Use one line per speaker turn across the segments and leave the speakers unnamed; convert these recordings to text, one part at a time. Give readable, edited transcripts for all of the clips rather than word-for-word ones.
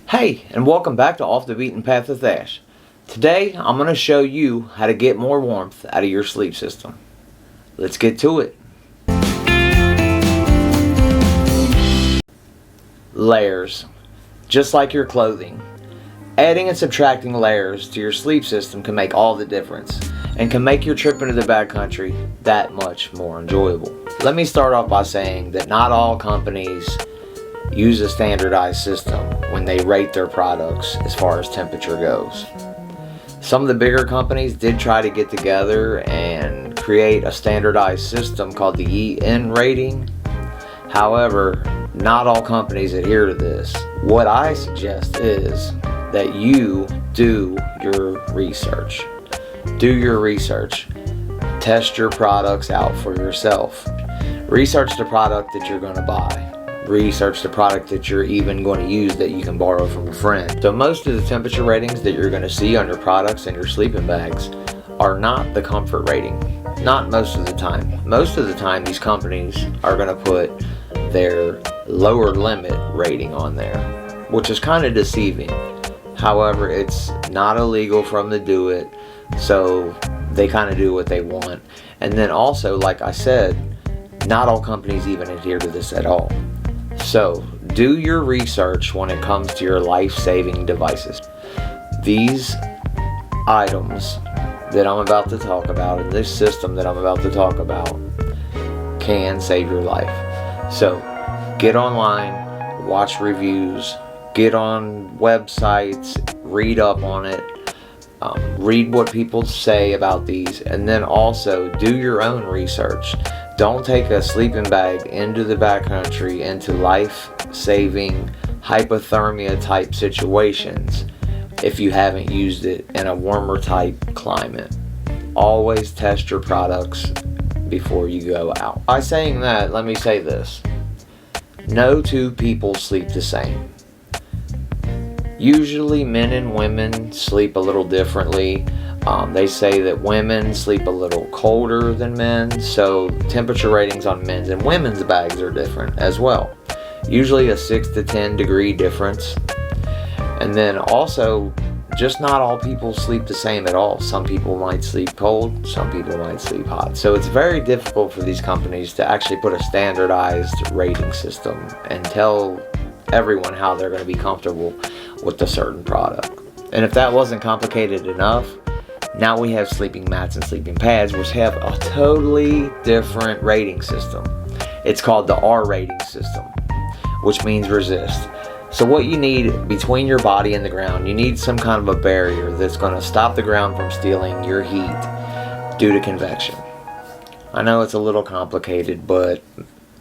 Hey, and welcome back to Off the Beaten Path with Ash. Today, I'm going to show you how to get more warmth out of your sleep system. Let's get to it. Layers. Just like your clothing. Adding and subtracting layers to your sleep system can make all the difference, and can make your trip into the backcountry that much more enjoyable. Let me start off by saying that not all companies use a standardized system when they rate their products as far as temperature goes. Some of the bigger companies did try to get together and create a standardized system called the EN rating. However, not all companies adhere to this. What I suggest is that you do your research. Do your research. Test your products out for yourself. Research the product that you're going to buy. Research the product that you're even going to use that you can borrow from a friend. So most of the temperature ratings that you're going to see on your products and your sleeping bags are not the comfort rating. Not most of the time. Most of the time these companies are going to put their lower limit rating on there, which is kind of deceiving. However, it's not illegal for them to do it, so they kind of do what they want. And then also, like I said, not all companies even adhere to this at all. So, do your research when it comes to your life-saving devices. These items that I'm about to talk about, and this system that I'm about to talk about, can save your life. So, get online, watch reviews, get on websites, read up on it, read what people say about these, and then also do your own research. Don't take a sleeping bag into the backcountry, into life-saving hypothermia type situations if you haven't used it in a warmer type climate. Always test your products before you go out. By saying that, let me say this. No two people sleep the same. Usually men and women sleep a little differently. They say that women sleep a little colder than men, so temperature ratings on men's and women's bags are different as well. Usually a 6 to 10 degree difference. And then also, just not all people sleep the same at all. Some people might sleep cold, some people might sleep hot. So it's very difficult for these companies to actually put a standardized rating system and tell everyone how they're going to be comfortable with a certain product. And if that wasn't complicated enough, now we have sleeping mats and sleeping pads, which have a totally different rating system. It's called the R rating system, which means resist. So what you need between your body and the ground, you need some kind of a barrier that's going to stop the ground from stealing your heat due to convection. I know it's a little complicated, but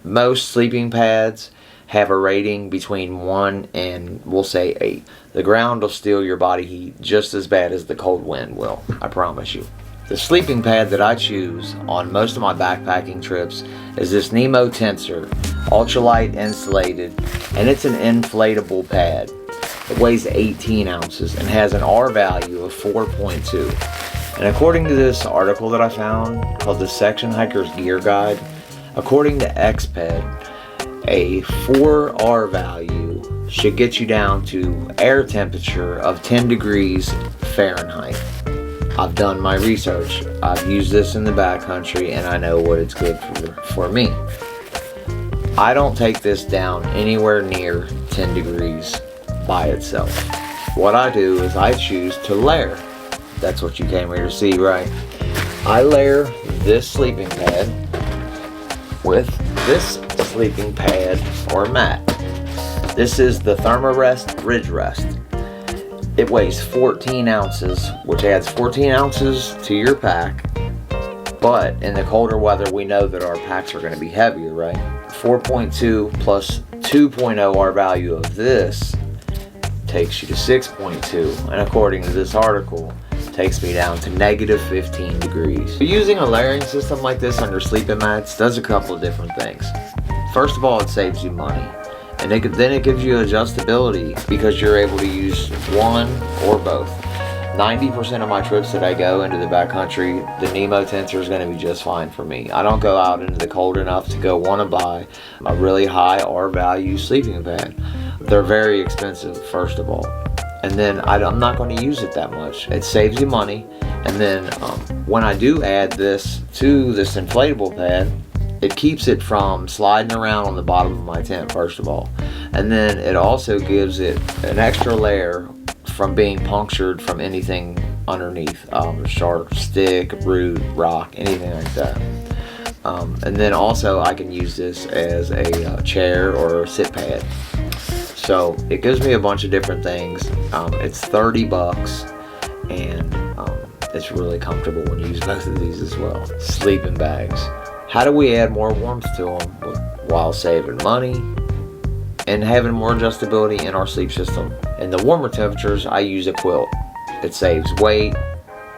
most sleeping pads have a rating between 1 and, we'll say, 8. The ground will steal your body heat just as bad as the cold wind will, I promise you. The sleeping pad that I choose on most of my backpacking trips is this Nemo Tensor, ultralight insulated, and it's an inflatable pad. It weighs 18 ounces and has an R value of 4.2. And according to this article that I found called the Section Hiker's Gear Guide, according to XPED, a 4R value should get you down to air temperature of 10 degrees Fahrenheit. I've done my research. I've used this in the backcountry and I know what it's good for me. I don't take this down anywhere near 10 degrees by itself. What I do is I choose to layer. That's what you came here to see, right? I layer this sleeping pad with this sleeping pad or mat. This is the Thermarest Ridge Rest. It weighs 14 ounces, which adds 14 ounces to your pack. But in the colder weather, we know that our packs are going to be heavier, right? 4.2 plus 2.0 R value of this takes you to 6.2. And according to this article, takes me down to negative 15 degrees. Using a layering system like this under sleeping mats does a couple of different things. First of all, it saves you money. And then it gives you adjustability because you're able to use one or both. 90% of my trips that I go into the backcountry, the Nemo tensor is going to be just fine for me. I don't go out into the cold enough to want to buy a really high R value sleeping pad. They're very expensive, first of all. And then I'm not going to use it that much. It saves you money. And then when I do add this to this inflatable pad, it keeps it from sliding around on the bottom of my tent, first of all. And then it also gives it an extra layer from being punctured from anything underneath, sharp stick, root, rock, anything like that. And then also I can use this as a chair or a sit pad. So it gives me a bunch of different things. It's $30 and it's really comfortable when you use both of these as well. Sleeping bags. How do we add more warmth to them while saving money and having more adjustability in our sleep system? In the warmer temperatures, I use a quilt. It saves weight.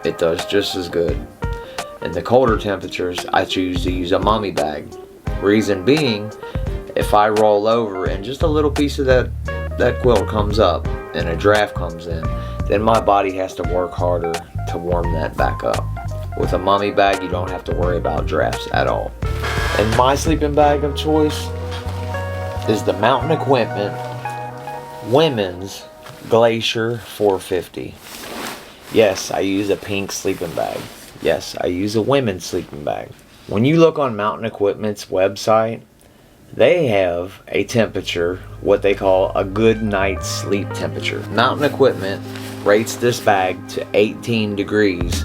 It does just as good. In the colder temperatures, I choose to use a mummy bag. Reason being, if I roll over and just a little piece of that quilt comes up and a draft comes in, then my body has to work harder to warm that back up. With a mummy bag, you don't have to worry about drafts at all. And my sleeping bag of choice is the Mountain Equipment Women's Glacier 450. Yes, I use a pink sleeping bag. Yes, I use a women's sleeping bag. When you look on Mountain Equipment's website, they have a temperature, what they call a good night's sleep temperature. Mountain Equipment rates this bag to 18 degrees,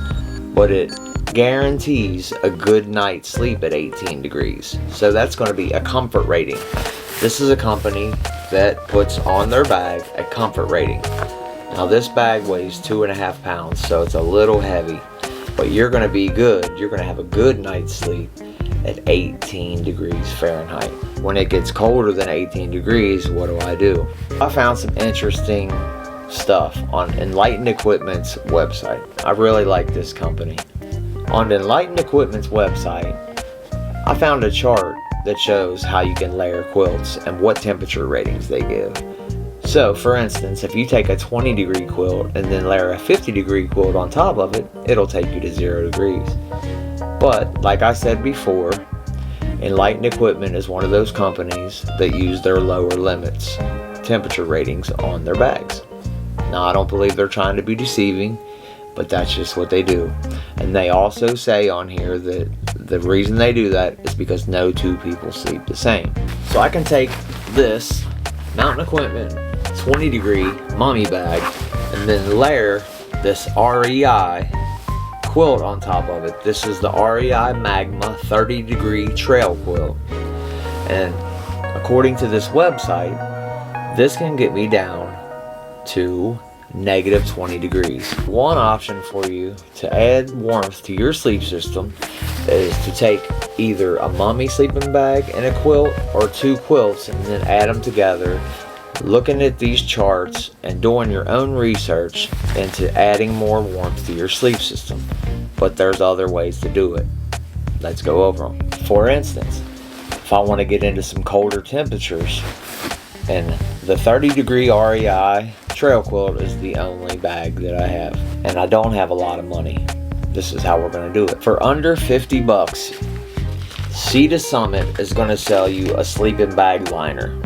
but it guarantees a good night's sleep at 18 degrees. So that's going to be a comfort rating. This is a company that puts on their bag a comfort rating. Now this bag weighs 2.5 pounds, so it's a little heavy, but you're going to be good. You're going to have a good night's sleep at 18 degrees Fahrenheit. When it gets colder than 18 degrees, what do? I found some interesting stuff on Enlightened Equipment's website. I really like this company. On Enlightened Equipment's website, I found a chart that shows how you can layer quilts and what temperature ratings they give. So, for instance, if you take a 20 degree quilt and then layer a 50 degree quilt on top of it, it'll take you to 0 degrees. But, like I said before, Enlightened Equipment is one of those companies that use their lower limits temperature ratings on their bags. Now, I don't believe they're trying to be deceiving, but that's just what they do. And they also say on here that the reason they do that is because no two people sleep the same. So I can take this Mountain Equipment 20 degree mummy bag and then layer this REI quilt on top of it. This is the REI Magma 30 degree trail quilt. And according to this website, this can get me down to negative 20 degrees. One option for you to add warmth to your sleep system is to take either a mummy sleeping bag and a quilt or 2 quilts and then add them together, looking at these charts and doing your own research into adding more warmth to your sleep system. But there's other ways to do it. Let's go over them. For instance, if I want to get into some colder temperatures, and the 30 degree REI trail quilt is the only bag that I have, and I don't have a lot of money. This is how we're going to do it. For under 50 bucks, Sea to Summit is going to sell you a sleeping bag liner.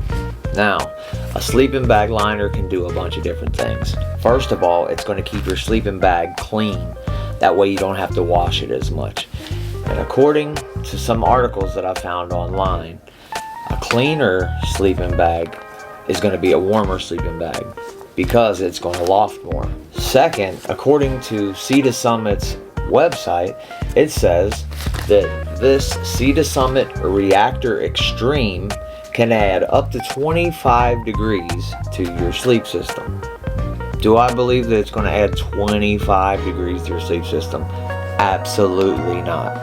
Now, a sleeping bag liner can do a bunch of different things. First of all, it's going to keep your sleeping bag clean. That way you don't have to wash it as much. And according to some articles that I found online, a cleaner sleeping bag is going to be a warmer sleeping bag because it's going to loft more. Second, according to Sea to Summit's website, it says that this Sea to Summit Reactor Extreme can add up to 25 degrees to your sleep system. Do I believe that it's going to add 25 degrees to your sleep system? Absolutely not.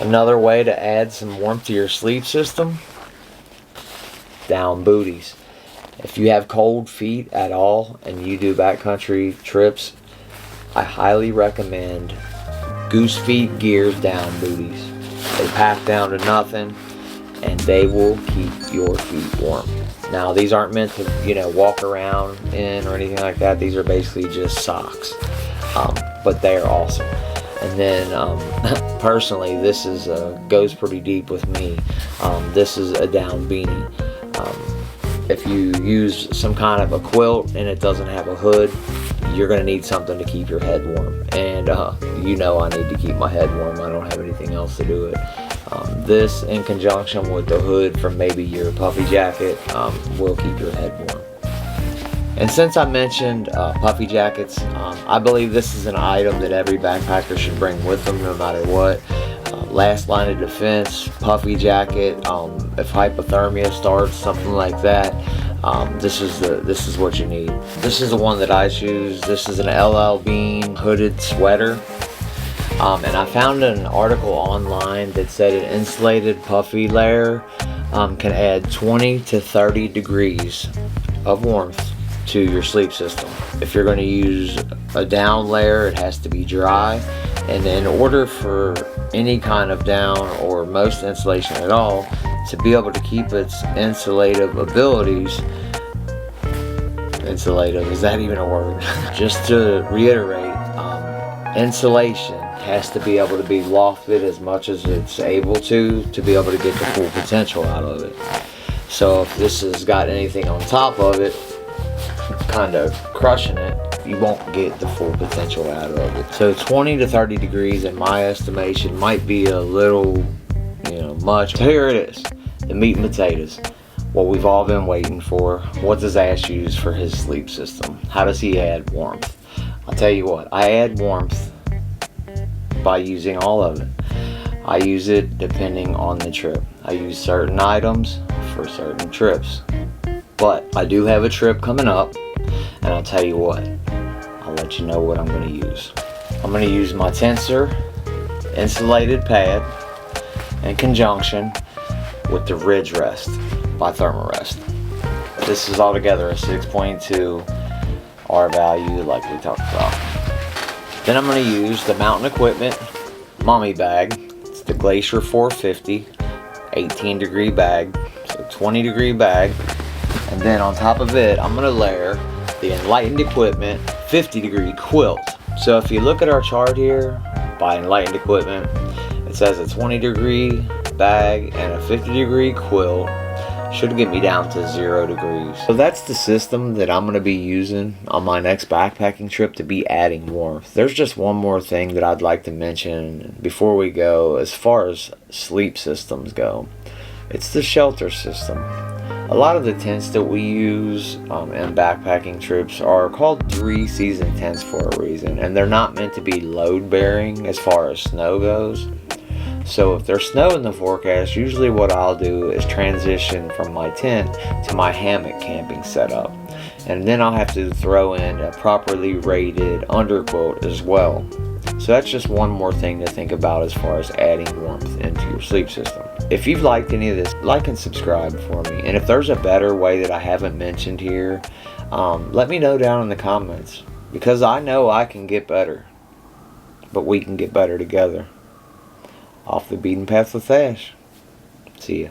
Another way to add some warmth to your sleep system: down booties. If you have cold feet at all and you do backcountry trips, I highly recommend Goose Feet Gear's down booties. They pack down to nothing and they will keep your feet warm. Now these aren't meant to, walk around in or anything like that. These are basically just socks, but they are awesome. And then personally, this is goes pretty deep with me. This is a down beanie. If you use some kind of a quilt and it doesn't have a hood, you're going to need something to keep your head warm. And I need to keep my head warm. I don't have anything else to do it. This, in conjunction with the hood from maybe your puffy jacket, will keep your head warm. And since I mentioned puffy jackets, I believe this is an item that every backpacker should bring with them no matter what. Last line of defense, puffy jacket. If hypothermia starts, something like that, this is what you need. This is the one that I choose. This is an LL Bean hooded sweater. And I found an article online that said an insulated puffy layer can add 20 to 30 degrees of warmth to your sleep system. If you're going to use a down layer, it has to be dry. And in order for any kind of down or most insulation at all to be able to keep its insulative abilities, insulative, is that even a word? Just to reiterate, insulation has to be able to be lofted as much as it's able to be able to get the full potential out of it. So if this has got anything on top of it, kind of crushing it, you won't get the full potential out of it. So 20 to 30 degrees in my estimation might be a little, much. So here it is, the meat and potatoes. What we've all been waiting for. What does Ash use for his sleep system? How does he add warmth? I'll tell you what, I add warmth by using all of it. I use it depending on the trip. I use certain items for certain trips. But I do have a trip coming up, and I'll tell you what, I'll let you know what I'm going to use. I'm going to use my Tensor insulated pad in conjunction with the Ridge Rest by Thermarest. This is altogether a 6.2 R value like we talked about. Then I'm going to use the Mountain Equipment Mommy Bag. It's the Glacier 450 18 degree bag, so 20 degree bag. And then on top of it, I'm going to layer the Enlightened Equipment 50 degree quilt. So if you look at our chart here by Enlightened Equipment, it says a 20 degree bag and a 50 degree quilt should get me down to 0 degrees. So that's the system that I'm going to be using on my next backpacking trip to be adding warmth. There's just one more thing that I'd like to mention before we go as far as sleep systems go. It's the shelter system. A lot of the tents that we use in backpacking trips are called 3-season tents for a reason, and they're not meant to be load bearing as far as snow goes. So if there's snow in the forecast, usually what I'll do is transition from my tent to my hammock camping setup, and then I'll have to throw in a properly rated underquilt as well. So that's just one more thing to think about as far as adding warmth into your sleep system. If you've liked any of this, like and subscribe for me. And if there's a better way that I haven't mentioned here, let me know down in the comments. Because I know I can get better. But we can get better together. Off the Beaten Path with Ash. See ya.